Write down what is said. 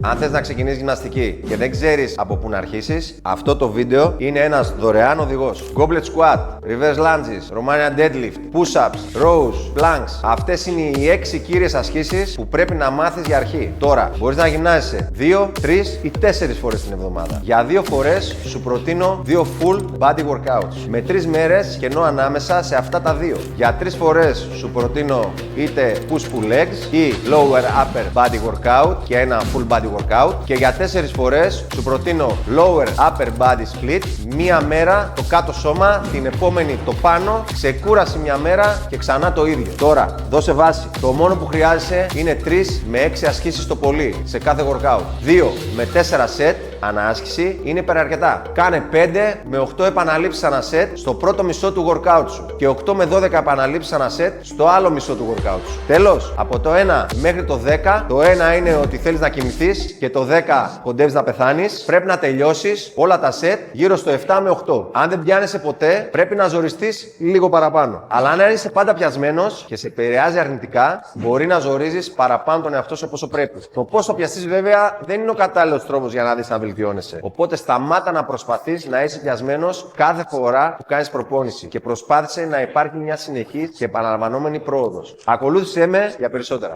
Αν θες να ξεκινήσεις γυμναστική και δεν ξέρεις από πού να αρχίσεις, αυτό το βίντεο είναι ένας δωρεάν οδηγός. Goblet squat, reverse lunges, Romanian deadlift, push-ups, rows, planks. Αυτές είναι οι 6 κύριες ασκήσεις που πρέπει να μάθεις για αρχή. Τώρα, μπορείς να γυμνάζεσαι 2, 3 ή 4 φορές την εβδομάδα. Για 2 φορές σου προτείνω 2 full body workouts. Με 3 μέρες κενό ανάμεσα σε αυτά τα 2. Για 3 φορές σου προτείνω είτε push-pull legs ή lower upper body workout και ένα full body workout, και για 4 φορές σου προτείνω lower upper body split, μία μέρα το κάτω σώμα, την επόμενη το πάνω, ξεκούραση μια μέρα και ξανά το ίδιο. Τώρα, δώσε βάση. Το μόνο που χρειάζεσαι είναι 3 με 6 ασκήσεις το πολύ σε κάθε workout. 2 με 4 set ανά άσκηση είναι υπεραρκετά. Κάνε 5 με 8 επαναλήψεις ανά set στο πρώτο μισό του workout σου και 8 με 12 επαναλήψεις ανά set στο άλλο μισό του workout σου. Τέλος, από το 1 μέχρι το 10, το 1 είναι ότι θέλεις να κοιμηθείς και το 10 κοντεύεις να πεθάνεις. Πρέπει να τελειώσεις όλα τα set γύρω στο 7 με 8. Αν δεν πιάνεσαι ποτέ, πρέπει να ζοριστείς λίγο παραπάνω. Αλλά αν είσαι πάντα πιασμένος και σε επηρεάζει αρνητικά, μπορεί να ζορίζεις παραπάνω τον εαυτό σου όσο πρέπει. Το πόσο πιαστείς, βέβαια, δεν είναι ο κατάλληλος τρόπος για να δεις να βελτιώνεσαι. Οπότε σταμάτα να προσπαθείς να είσαι πιασμένος κάθε φορά που κάνεις προπόνηση και προσπάθησε να υπάρχει μια συνεχής και επαναλαμβανόμενη πρόοδος. Ακολούθησέ με για περισσότερα.